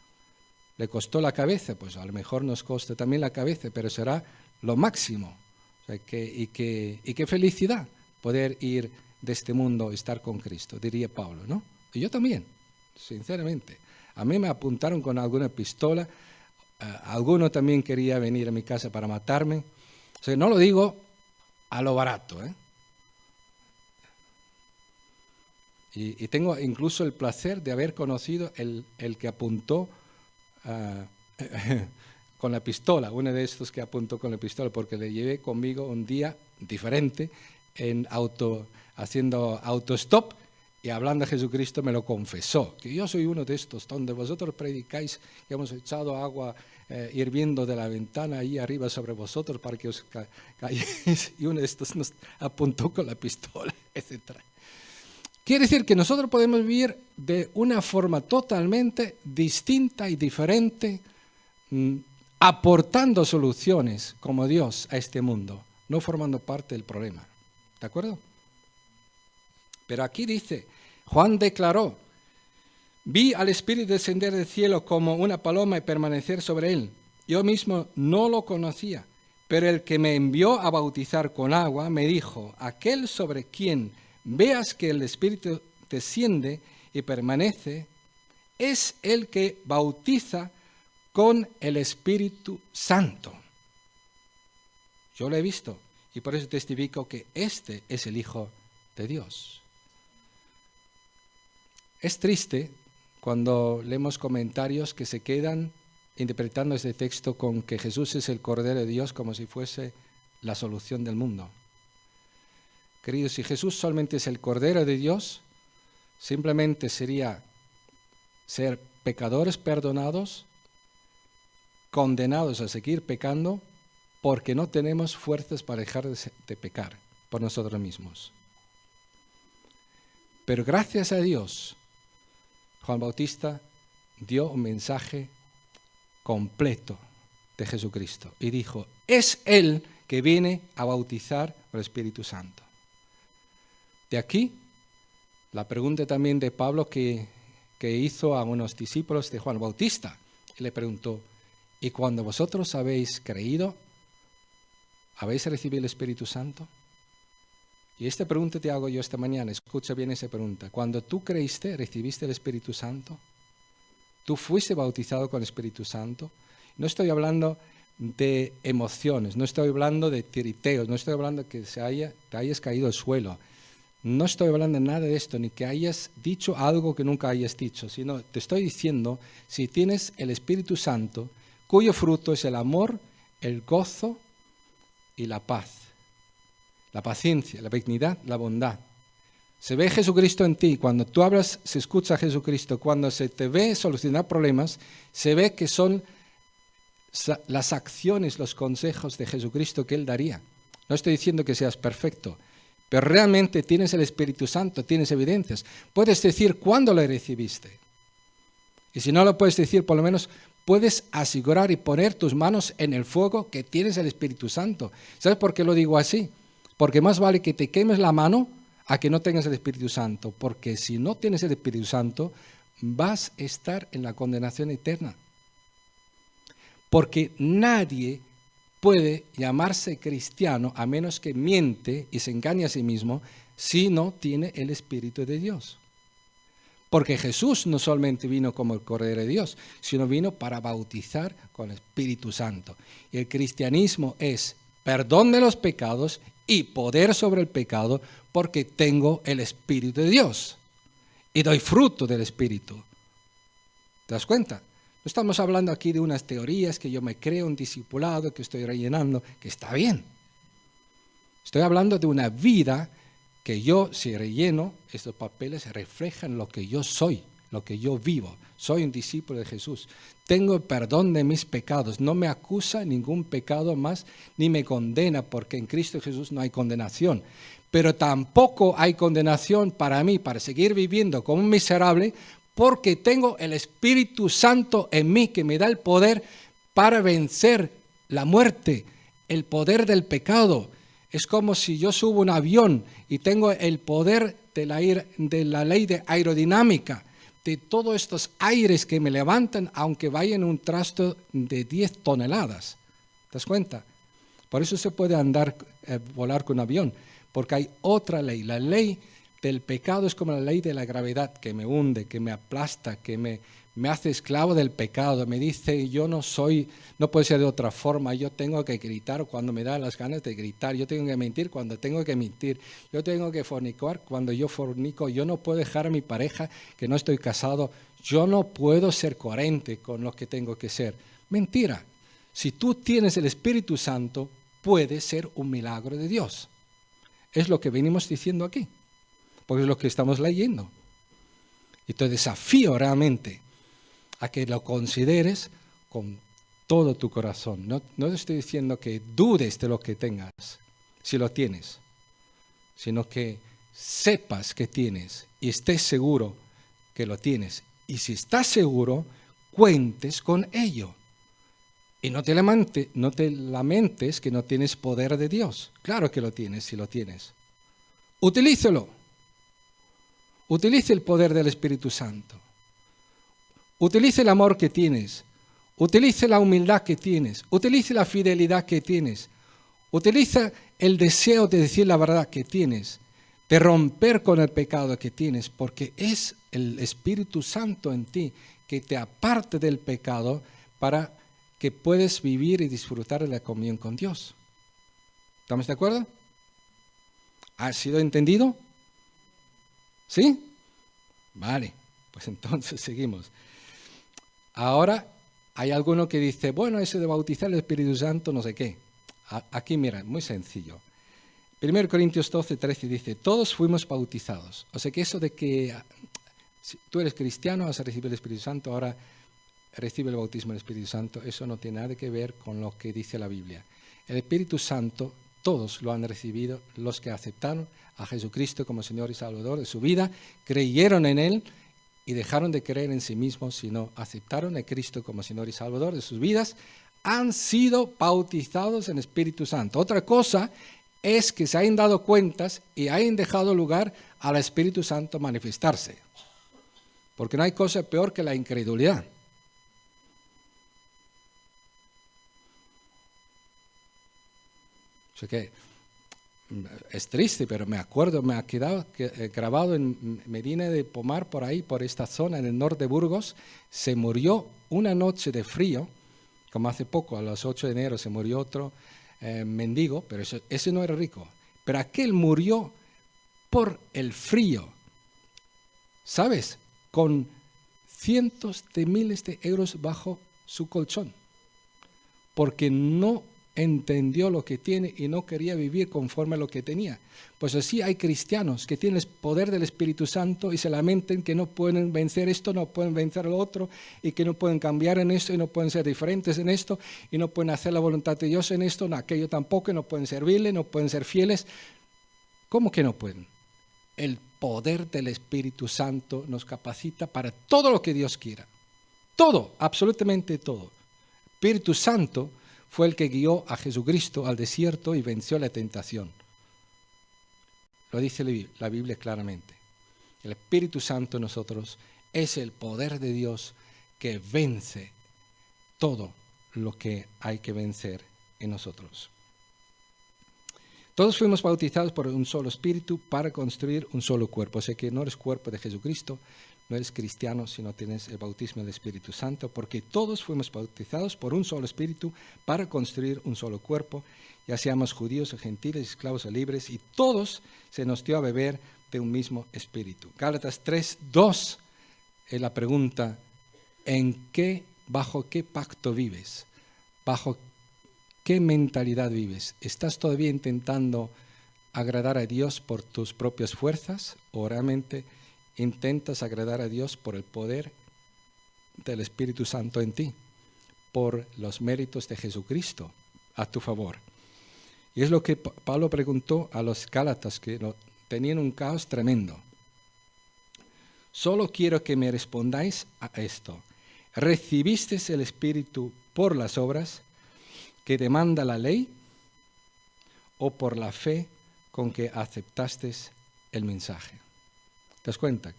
¿Le costó la cabeza? Pues a lo mejor nos cuesta también la cabeza, pero será lo máximo. O sea, qué felicidad poder ir de este mundo y estar con Cristo, diría Pablo, ¿no? Y yo también, sinceramente. A mí me apuntaron con alguna pistola, alguno también quería venir a mi casa para matarme. O sea, no lo digo a lo barato, ¿eh? Y tengo incluso el placer de haber conocido el que apuntó con la pistola, uno de estos que apuntó con la pistola, porque le llevé conmigo un día diferente haciendo autostop y hablando a Jesucristo me lo confesó, que yo soy uno de estos, donde vosotros predicáis que hemos echado agua hirviendo de la ventana ahí arriba sobre vosotros para que os caigáis, y uno de estos nos apuntó con la pistola, etc. Quiere decir que nosotros podemos vivir de una forma totalmente distinta y diferente, aportando soluciones como Dios a este mundo, no formando parte del problema. ¿De acuerdo? Pero aquí dice, Juan declaró, vi al Espíritu descender del cielo como una paloma y permanecer sobre él. Yo mismo no lo conocía, pero el que me envió a bautizar con agua me dijo, aquel sobre quien veas que el Espíritu desciende y permanece, es el que bautiza con el Espíritu Santo. Yo lo he visto y por eso testifico que este es el Hijo de Dios. Es triste cuando leemos comentarios que se quedan interpretando este texto con que Jesús es el Cordero de Dios como si fuese la solución del mundo. Queridos, si Jesús solamente es el Cordero de Dios, simplemente sería ser pecadores perdonados, condenados a seguir pecando, porque no tenemos fuerzas para dejar de pecar por nosotros mismos. Pero gracias a Dios, Juan Bautista dio un mensaje completo de Jesucristo y dijo, es Él que viene a bautizar con el Espíritu Santo. De aquí la pregunta también de Pablo que hizo a unos discípulos de Juan Bautista. Y le preguntó, ¿y cuando vosotros habéis creído, habéis recibido el Espíritu Santo? Y esta pregunta te hago yo esta mañana, escucha bien esa pregunta. Cuando tú creíste, ¿recibiste el Espíritu Santo? ¿Tú fuiste bautizado con el Espíritu Santo? No estoy hablando de emociones, no estoy hablando de tiriteos, no estoy hablando de que te hayas caído al suelo. No estoy hablando de nada de esto, ni que hayas dicho algo que nunca hayas dicho, sino te estoy diciendo, si tienes el Espíritu Santo, cuyo fruto es el amor, el gozo y la paz. La paciencia, la benignidad, la bondad. Se ve Jesucristo en ti. Cuando tú hablas, se escucha a Jesucristo. Cuando se te ve solucionar problemas, se ve que son las acciones, los consejos de Jesucristo que Él daría. No estoy diciendo que seas perfecto, pero realmente tienes el Espíritu Santo, tienes evidencias. Puedes decir cuándo lo recibiste. Y si no lo puedes decir, por lo menos puedes asegurar y poner tus manos en el fuego que tienes el Espíritu Santo. ¿Sabes por qué lo digo así? Porque más vale que te quemes la mano a que no tengas el Espíritu Santo, porque si no tienes el Espíritu Santo, vas a estar en la condenación eterna. Porque nadie puede llamarse cristiano a menos que miente y se engañe a sí mismo si no tiene el Espíritu de Dios. Porque Jesús no solamente vino como el Cordero de Dios, sino vino para bautizar con el Espíritu Santo. Y el cristianismo es perdón de los pecados y poder sobre el pecado porque tengo el Espíritu de Dios y doy fruto del Espíritu. ¿Te das cuenta? No estamos hablando aquí de unas teorías que yo me creo un discipulado que estoy rellenando, que está bien. Estoy hablando de una vida que yo, si relleno, estos papeles reflejan lo que yo soy, lo que yo vivo. Soy un discípulo de Jesús. Tengo el perdón de mis pecados. No me acusa ningún pecado más, ni me condena, porque en Cristo Jesús no hay condenación. Pero tampoco hay condenación para mí, para seguir viviendo como un miserable, porque tengo el Espíritu Santo en mí, que me da el poder para vencer la muerte, el poder del pecado. Es como si yo subo un avión y tengo el poder de la ley de aerodinámica, de todos estos aires que me levantan, aunque vaya en un trasto de 10 toneladas. ¿Te das cuenta? Por eso se puede volar con un avión, porque hay otra ley. La ley del pecado es como la ley de la gravedad, que me hunde, que me aplasta, que me hace esclavo del pecado. Me dice, no puede ser de otra forma, yo tengo que gritar cuando me da las ganas de gritar, yo tengo que mentir cuando tengo que mentir, yo tengo que fornicar cuando yo fornico, yo no puedo dejar a mi pareja que no estoy casado, yo no puedo ser coherente con lo que tengo que ser. Mentira. Si tú tienes el Espíritu Santo, puede ser un milagro de Dios. Es lo que venimos diciendo aquí, porque es lo que estamos leyendo. Y te desafío realmente a que lo consideres con todo tu corazón. No te estoy diciendo que dudes de lo que tengas, si lo tienes, sino que sepas que tienes y estés seguro que lo tienes. Y si estás seguro, cuentes con ello. Y no te lamentes que no tienes poder de Dios. Claro que lo tienes, si lo tienes. Utilícelo. Utilice el poder del Espíritu Santo. Utilice el amor que tienes. Utilice la humildad que tienes. Utilice la fidelidad que tienes. Utiliza el deseo de decir la verdad que tienes, de romper con el pecado que tienes, porque es el Espíritu Santo en ti que te aparte del pecado para que puedas vivir y disfrutar de la comunión con Dios. ¿Estamos de acuerdo? ¿Ha sido entendido? ¿Sí? Vale, pues entonces seguimos. Ahora hay alguno que dice, bueno, eso de bautizar el Espíritu Santo, no sé qué. Aquí mira, muy sencillo. 1 Corintios 12, 13 dice, todos fuimos bautizados. O sea que eso de que si tú eres cristiano, has recibido el Espíritu Santo, ahora recibe el bautismo del Espíritu Santo, eso no tiene nada que ver con lo que dice la Biblia. El Espíritu Santo, todos lo han recibido, los que aceptaron a Jesucristo como Señor y Salvador de su vida, creyeron en Él y dejaron de creer en sí mismos, sino aceptaron a Cristo como Señor y Salvador de sus vidas, han sido bautizados en Espíritu Santo. Otra cosa es que se hayan dado cuentas y hayan dejado lugar al Espíritu Santo manifestarse. Porque no hay cosa peor que la incredulidad. O sea que es triste, pero me acuerdo, me ha quedado grabado en Medina de Pomar, por ahí, por esta zona, en el norte de Burgos, se murió una noche de frío, como hace poco, a los 8 de enero se murió otro mendigo, pero ese no era rico. Pero aquel murió por el frío, ¿sabes? Con cientos de miles de euros bajo su colchón, porque no entendió lo que tiene y no quería vivir conforme a lo que tenía. Pues así hay cristianos que tienen el poder del Espíritu Santo y se lamentan que no pueden vencer esto, no pueden vencer lo otro, y que no pueden cambiar en esto, y no pueden ser diferentes en esto, y no pueden hacer la voluntad de Dios en esto, en aquello tampoco, y no pueden servirle, no pueden ser fieles. ¿Cómo que no pueden? El poder del Espíritu Santo nos capacita para todo lo que Dios quiera. Todo, absolutamente todo. El Espíritu Santo fue el que guió a Jesucristo al desierto y venció la tentación. Lo dice la Biblia claramente. El Espíritu Santo en nosotros es el poder de Dios que vence todo lo que hay que vencer en nosotros. Todos fuimos bautizados por un solo Espíritu para construir un solo cuerpo. O sea que no eres cuerpo de Jesucristo, no eres cristiano si no tienes el bautismo del Espíritu Santo, porque todos fuimos bautizados por un solo Espíritu para construir un solo cuerpo, ya seamos judíos o gentiles, esclavos o libres, y todos se nos dio a beber de un mismo Espíritu. Gálatas 3:2 es la pregunta, ¿bajo qué pacto vives? ¿Bajo qué mentalidad vives? ¿Estás todavía intentando agradar a Dios por tus propias fuerzas o realmente intentas agradar a Dios por el poder del Espíritu Santo en ti, por los méritos de Jesucristo a tu favor? Y es lo que Pablo preguntó a los Gálatas, que tenían un caos tremendo. Solo quiero que me respondáis a esto. ¿Recibisteis el Espíritu por las obras que demanda la ley o por la fe con que aceptasteis el mensaje? ¿Te das cuenta?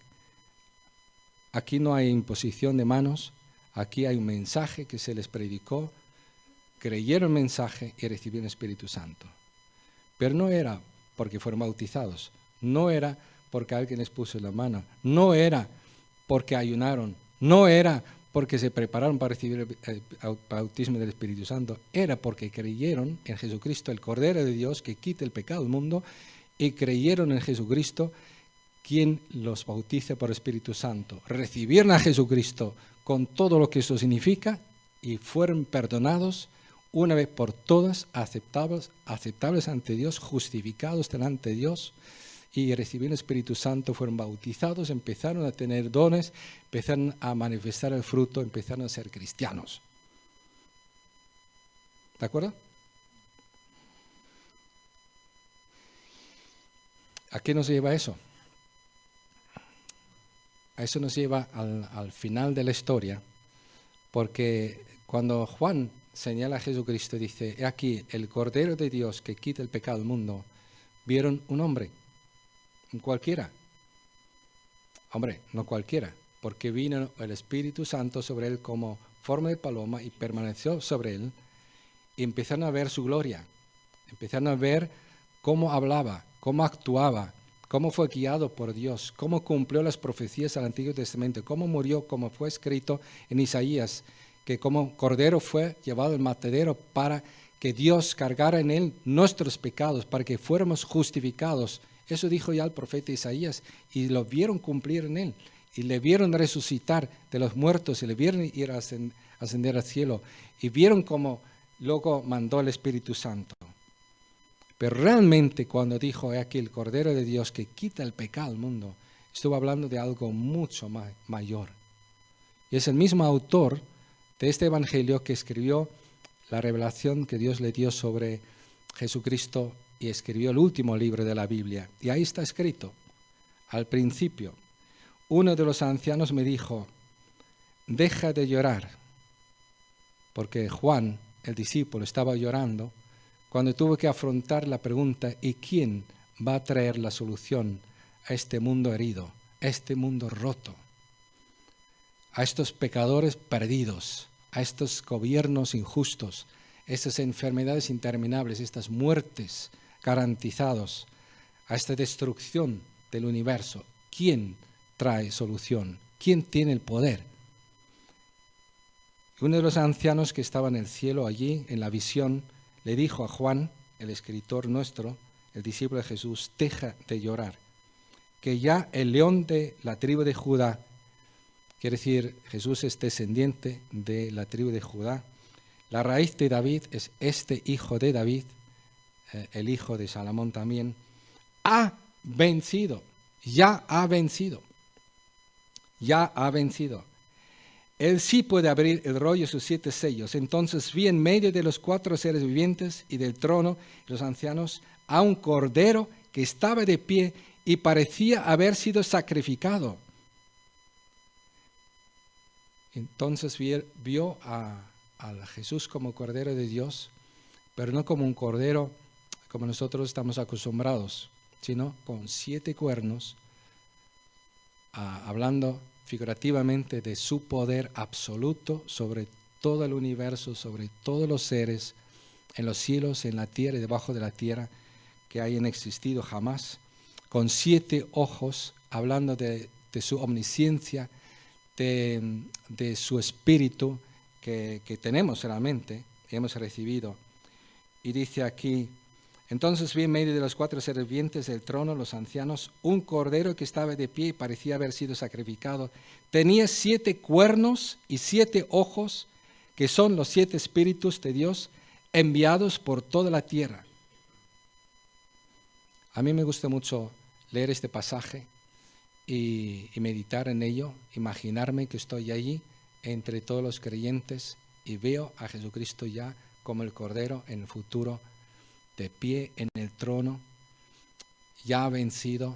Aquí no hay imposición de manos, aquí hay un mensaje que se les predicó, creyeron el mensaje y recibieron el Espíritu Santo. Pero no era porque fueron bautizados, no era porque alguien les puso la mano, no era porque ayunaron, no era porque se prepararon para recibir el bautismo del Espíritu Santo, era porque creyeron en Jesucristo, el Cordero de Dios que quita el pecado del mundo, y creyeron en Jesucristo, quien los bautiza por Espíritu Santo. Recibieron a Jesucristo con todo lo que eso significa y fueron perdonados, una vez por todas, aceptables ante Dios, justificados delante de Dios, y recibieron el Espíritu Santo, fueron bautizados, empezaron a tener dones, empezaron a manifestar el fruto, empezaron a ser cristianos. ¿De acuerdo? ¿A qué nos lleva eso? A eso nos lleva al final de la historia, porque cuando Juan señala a Jesucristo, dice, he aquí el Cordero de Dios que quita el pecado del mundo, vieron un hombre, un cualquiera. Hombre, no cualquiera, porque vino el Espíritu Santo sobre él como forma de paloma y permaneció sobre él, y empezaron a ver su gloria, empezaron a ver cómo hablaba, cómo actuaba, cómo fue guiado por Dios, cómo cumplió las profecías del Antiguo Testamento, cómo murió, como fue escrito en Isaías, que como cordero fue llevado al matadero para que Dios cargara en él nuestros pecados, para que fuéramos justificados. Eso dijo ya el profeta Isaías, y lo vieron cumplir en él, y le vieron resucitar de los muertos, y le vieron ir a ascender al cielo, y vieron cómo luego mandó el Espíritu Santo. Pero realmente cuando dijo, he aquí el Cordero de Dios que quita el pecado del mundo, estuvo hablando de algo mucho mayor. Y es el mismo autor de este Evangelio que escribió la revelación que Dios le dio sobre Jesucristo y escribió el último libro de la Biblia. Y ahí está escrito, al principio, uno de los ancianos me dijo, deja de llorar, porque Juan, el discípulo, estaba llorando cuando tuvo que afrontar la pregunta, ¿y quién va a traer la solución a este mundo herido, a este mundo roto, a estos pecadores perdidos, a estos gobiernos injustos, estas enfermedades interminables, estas muertes garantizadas, a esta destrucción del universo? ¿Quién trae solución? ¿Quién tiene el poder? Y uno de los ancianos que estaba en el cielo allí, en la visión, le dijo a Juan, el escritor nuestro, el discípulo de Jesús, deja de llorar, que ya el león de la tribu de Judá, quiere decir, Jesús es descendiente de la tribu de Judá, la raíz de David es este hijo de David, el hijo de Salomón también, ha vencido, ya ha vencido, ya ha vencido. Él sí puede abrir el rollo y sus 7 sellos. Entonces vi en medio de los 4 seres vivientes y del trono y los ancianos a un cordero que estaba de pie y parecía haber sido sacrificado. Entonces vio a Jesús como Cordero de Dios, pero no como un cordero como nosotros estamos acostumbrados, sino con 7 cuernos, hablando figurativamente de su poder absoluto sobre todo el universo, sobre todos los seres, en los cielos, en la tierra y debajo de la tierra, que hayan existido jamás, con 7 ojos, hablando de su omnisciencia, de su espíritu que tenemos realmente, que hemos recibido. Y dice aquí, entonces vi en medio de los 4 seres vivientes del trono, los ancianos, un cordero que estaba de pie y parecía haber sido sacrificado. Tenía 7 cuernos y 7 ojos, que son los 7 espíritus de Dios enviados por toda la tierra. A mí me gusta mucho leer este pasaje y meditar en ello, imaginarme que estoy allí entre todos los creyentes y veo a Jesucristo ya como el Cordero en el futuro, de pie en el trono, ya vencido,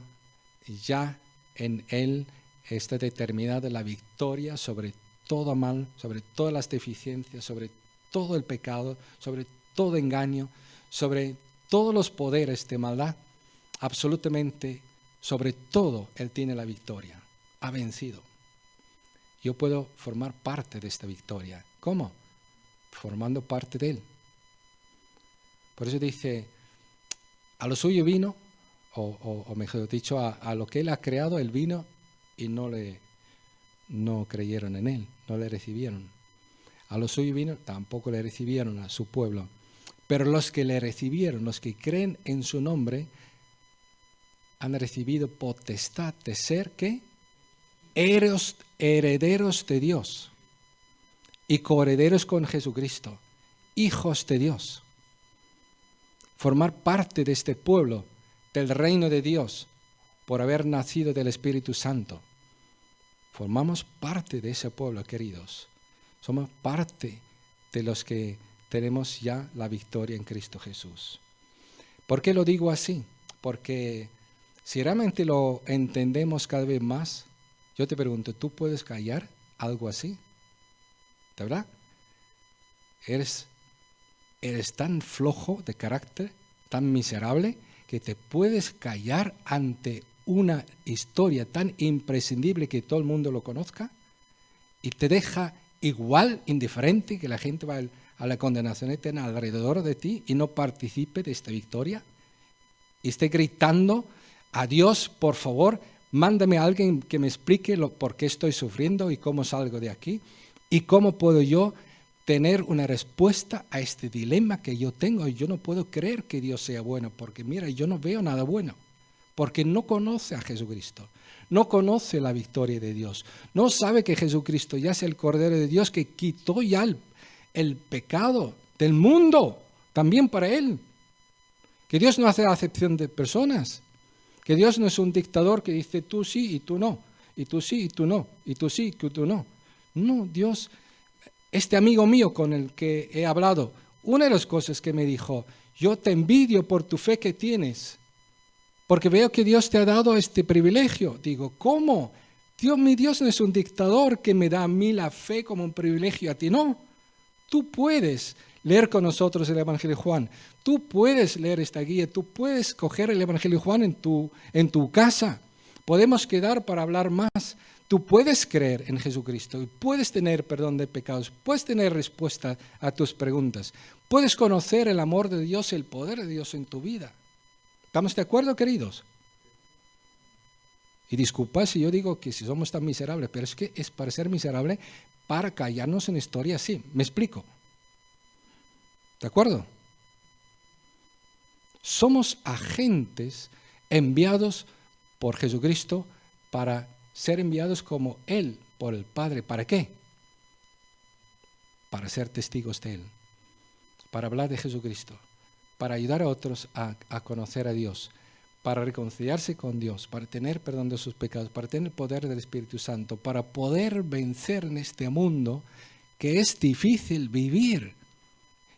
ya en Él está determinada la victoria sobre todo mal, sobre todas las deficiencias, sobre todo el pecado, sobre todo engaño, sobre todos los poderes de maldad, absolutamente sobre todo Él tiene la victoria, ha vencido. Yo puedo formar parte de esta victoria. ¿Cómo? Formando parte de Él. Por eso dice, a lo suyo vino, o mejor dicho, a lo que Él ha creado, Él vino y no creyeron en Él, no le recibieron. A lo suyo vino, tampoco le recibieron a su pueblo. Pero los que le recibieron, los que creen en su nombre, han recibido potestad de ser, ¿qué? Herederos de Dios y coherederos con Jesucristo hijos de Dios. Formar parte de este pueblo, del reino de Dios, por haber nacido del Espíritu Santo. Formamos parte de ese pueblo, queridos. Somos parte de los que tenemos ya la victoria en Cristo Jesús. ¿Por qué lo digo así? Porque si realmente lo entendemos cada vez más, yo te pregunto, ¿tú puedes callar algo así? ¿De verdad? ¿Eres tan flojo de carácter, tan miserable, que te puedes callar ante una historia tan imprescindible que todo el mundo lo conozca y te deja igual, indiferente, que la gente va a la condenación eterna alrededor de ti y no participe de esta victoria? Y esté gritando a Dios, por favor, mándame a alguien que me explique por qué estoy sufriendo y cómo salgo de aquí y cómo puedo yo tener una respuesta a este dilema que yo tengo. Yo no puedo creer que Dios sea bueno, porque mira, yo no veo nada bueno, porque no conoce a Jesucristo, no conoce la victoria de Dios, no sabe que Jesucristo ya es el Cordero de Dios que quitó ya el pecado del mundo, también para él. Que Dios no hace acepción de personas, que Dios no es un dictador que dice tú sí y tú no, y tú sí y tú no, y tú sí y tú no. No, Dios... Este amigo mío con el que he hablado, una de las cosas que me dijo, yo te envidio por tu fe que tienes, porque veo que Dios te ha dado este privilegio. Digo, ¿cómo? Mi Dios no es un dictador que me da a mí la fe como un privilegio, a ti no. Tú puedes leer con nosotros el Evangelio de Juan, tú puedes leer esta guía, tú puedes coger el Evangelio de Juan en tu casa. Podemos quedar para hablar más. Tú puedes creer en Jesucristo y puedes tener perdón de pecados, puedes tener respuesta a tus preguntas, puedes conocer el amor de Dios, el poder de Dios en tu vida. ¿Estamos de acuerdo, queridos? Y disculpa si yo digo que si somos tan miserables, pero es que es para ser miserable, para callarnos en historia así. ¿Me explico? ¿De acuerdo? Somos agentes enviados por Jesucristo para ser enviados como Él por el Padre. ¿Para qué? Para ser testigos de Él, para hablar de Jesucristo, para ayudar a otros a conocer a Dios, para reconciliarse con Dios, para tener perdón de sus pecados, para tener el poder del Espíritu Santo, para poder vencer en este mundo que es difícil vivir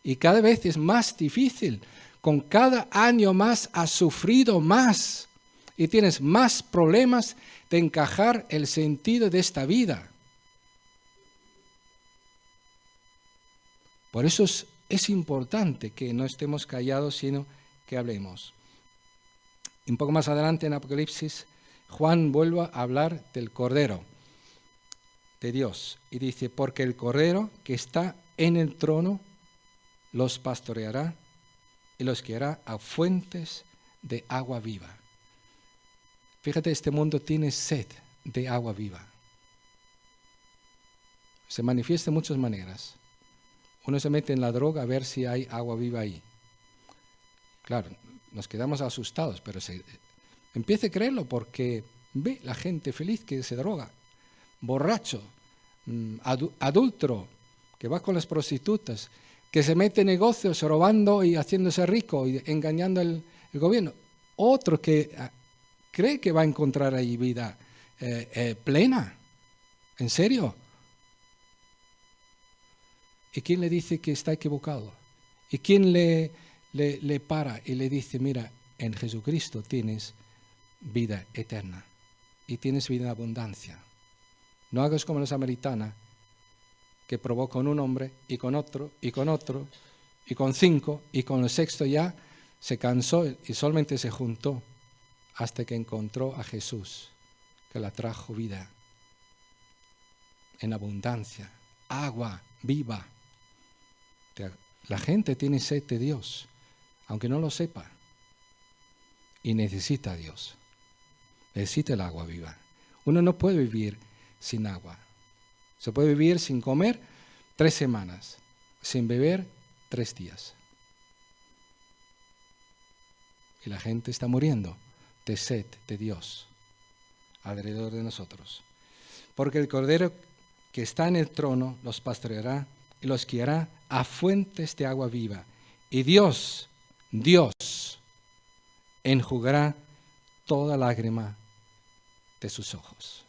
y cada vez es más difícil. Con cada año más has sufrido más y tienes más problemas de encajar el sentido de esta vida. Por eso es importante que no estemos callados, sino que hablemos. Un poco más adelante en Apocalipsis, Juan vuelve a hablar del Cordero de Dios y dice, porque el Cordero que está en el trono los pastoreará y los guiará a fuentes de agua viva. Fíjate, este mundo tiene sed de agua viva. Se manifiesta de muchas maneras. Uno se mete en la droga a ver si hay agua viva ahí. Claro, nos quedamos asustados, pero empiece a creerlo porque ve la gente feliz que se droga, borracho, adúltero, que va con las prostitutas, que se mete en negocios robando y haciéndose rico y engañando el gobierno. Otro que cree que va a encontrar ahí vida plena. ¿En serio? ¿Y quién le dice que está equivocado? ¿Y quién le para y le dice, mira, en Jesucristo tienes vida eterna y tienes vida en abundancia? No hagas como la samaritana, que probó con un hombre y con otro y con otro y con 5 y con el sexto ya se cansó y solamente se juntó hasta que encontró a Jesús, que la trajo vida en abundancia, agua viva. La gente tiene sed de Dios, aunque no lo sepa, y necesita a Dios, necesita el agua viva. Uno no puede vivir sin agua. Se puede vivir sin comer 3 semanas, sin beber 3 días. Y la gente está muriendo de sed de Dios alrededor de nosotros. Porque el Cordero que está en el trono los pastoreará y los guiará a fuentes de agua viva. Y Dios enjugará toda lágrima de sus ojos.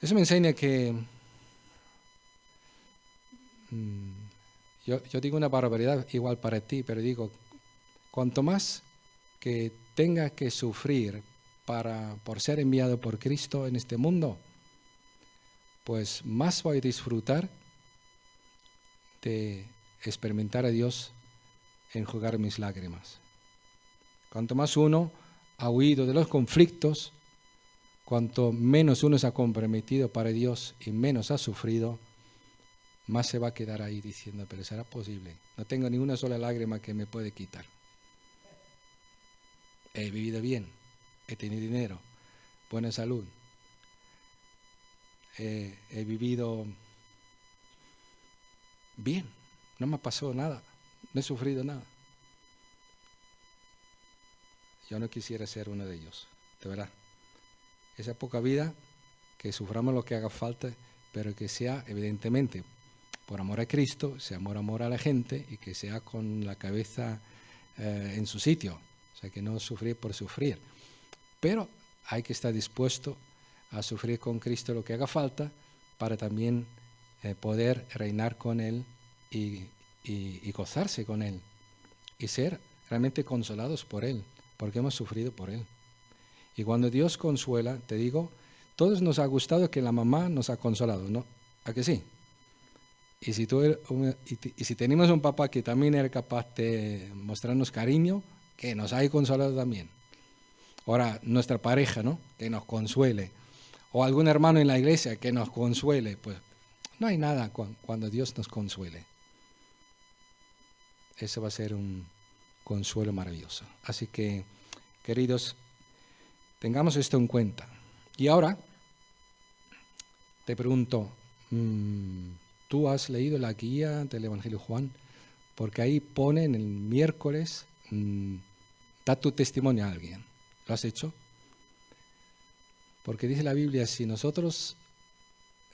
Eso me enseña que yo digo una barbaridad igual para ti, pero digo, cuanto más que tenga que sufrir por ser enviado por Cristo en este mundo, pues más voy a disfrutar de experimentar a Dios enjugar mis lágrimas. Cuanto más uno ha huido de los conflictos, cuanto menos uno se ha comprometido para Dios y menos ha sufrido, más se va a quedar ahí diciendo, pero ¿será posible? No tengo ni una sola lágrima que me puede quitar. He vivido bien, he tenido dinero, buena salud, he vivido bien, no me ha pasado nada, no he sufrido nada. Yo no quisiera ser uno de ellos, de verdad. Esa poca vida, que suframos lo que haga falta, pero que sea evidentemente por amor a Cristo, sea amor a la gente y que sea con la cabeza en su sitio. O sea, que no sufrir por sufrir. Pero hay que estar dispuesto a sufrir con Cristo lo que haga falta para también poder reinar con Él y gozarse con Él. Y ser realmente consolados por Él, porque hemos sufrido por Él. Y cuando Dios consuela, te digo, todos nos ha gustado que la mamá nos ha consolado, ¿no? ¿A que sí? Y si tenemos un papá que también era capaz de mostrarnos cariño, que nos haya consolado también. Ahora, nuestra pareja, ¿no? Que nos consuele. O algún hermano en la iglesia que nos consuele. Pues no hay nada cuando Dios nos consuele. Eso va a ser un consuelo maravilloso. Así que, queridos, tengamos esto en cuenta. Y ahora, te pregunto, ¿tú has leído la guía del Evangelio de Juan? Porque ahí pone en el miércoles, da tu testimonio a alguien. ¿Lo has hecho? Porque dice la Biblia, si nosotros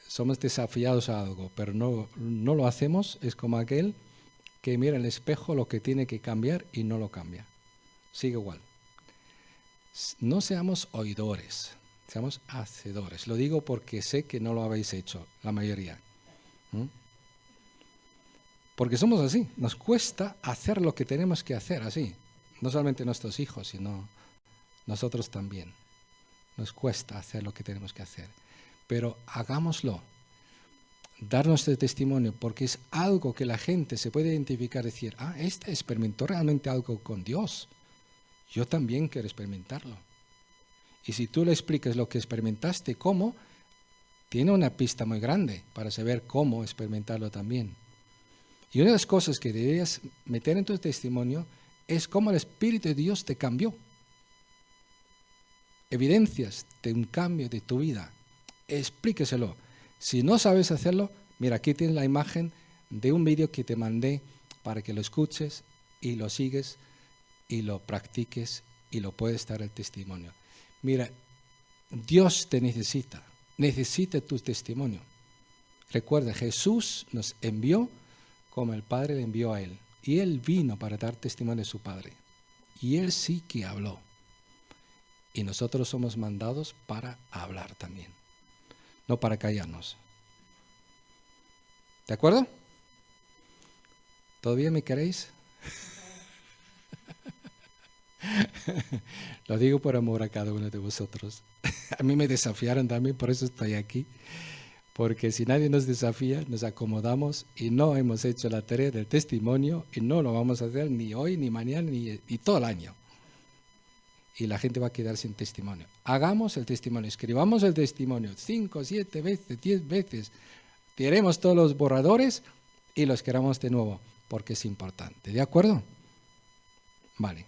somos desafiados a algo, pero no lo hacemos, es como aquel que mira en el espejo lo que tiene que cambiar y no lo cambia. Sigue igual. No seamos oidores, seamos hacedores. Lo digo porque sé que no lo habéis hecho, la mayoría. Porque somos así, nos cuesta hacer lo que tenemos que hacer así. No solamente nuestros hijos, sino nosotros también. Nos cuesta hacer lo que tenemos que hacer. Pero hagámoslo. Dar nuestro testimonio, porque es algo que la gente se puede identificar, decir, este experimentó realmente algo con Dios. Yo también quiero experimentarlo. Y si tú le explicas lo que experimentaste, cómo, tiene una pista muy grande para saber cómo experimentarlo también. Y una de las cosas que deberías meter en tu testimonio es cómo el Espíritu de Dios te cambió. Evidencias de un cambio de tu vida. Explíqueselo. Si no sabes hacerlo, mira, aquí tienes la imagen de un vídeo que te mandé para que lo escuches y lo sigues y lo practiques y lo puedes dar el testimonio. Mira, Dios te necesita tu testimonio. Recuerda, Jesús nos envió como el Padre le envió a Él. Y Él vino para dar testimonio de su Padre. Y Él sí que habló. Y nosotros somos mandados para hablar también. No para callarnos. ¿De acuerdo? ¿Todavía me queréis? Lo digo por amor a cada uno de vosotros. A mí me desafiaron también, por eso estoy aquí. Porque si nadie nos desafía, nos acomodamos y no hemos hecho la tarea del testimonio y no lo vamos a hacer ni hoy, ni mañana, ni todo el año. Y la gente va a quedar sin testimonio. Hagamos el testimonio, escribamos el testimonio 5, 7 veces, 10 veces. Tiremos todos los borradores y los queramos de nuevo, porque es importante. ¿De acuerdo? Vale.